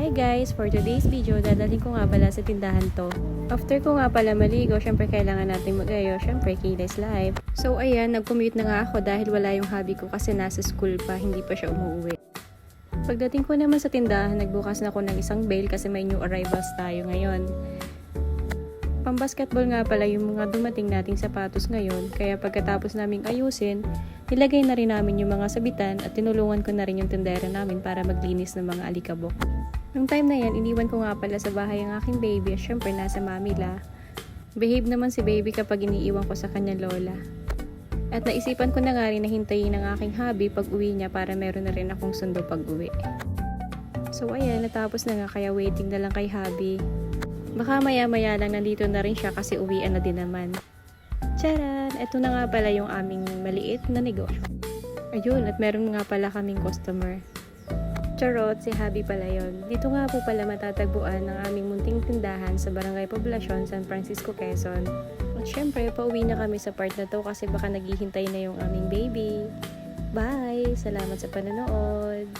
Hi guys! For today's video, dadalhin ko nga pala sa tindahan to. After ko nga pala maligo, syempre kailangan natin mag-ayo. Syempre, Kila's Live. So ayan, nag-commute na nga ako dahil wala yung hubby ko kasi nasa school pa, hindi pa siya umuwi. Pagdating ko naman sa tindahan, nagbukas na ako ng isang bale kasi may new arrivals tayo ngayon. Pambasketball nga pala yung mga dumating nating sapatos ngayon, kaya pagkatapos naming ayusin, nilagay na rin namin yung mga sabitan at tinulungan ko na rin yung tindera namin para maglinis ng mga alikabok. Nung time na yan, iniwan ko nga pala sa bahay ang aking baby at syempre nasa mamila. Behave naman si baby kapag iniiwan ko sa kanyang lola. At naisipan ko na nga rin na hintayin ang aking hubby pag uwi niya para meron na rin akong sundo pag uwi. So ayan, natapos na nga kaya waiting na lang kay hubby. Baka maya-maya lang nandito na rin siya kasi uwian na din naman. Charan! Ito na nga pala yung aming maliit na negosyo. Ayun, at meron nga pala kaming customer. Charot, si hubby pala yon. Dito nga po pala matatagpuan ang aming munting tindahan sa Barangay Poblacion, San Francisco, Quezon. At syempre, pauwi na kami sa part na to kasi baka naghihintay na yung aming baby. Bye! Salamat sa panonood!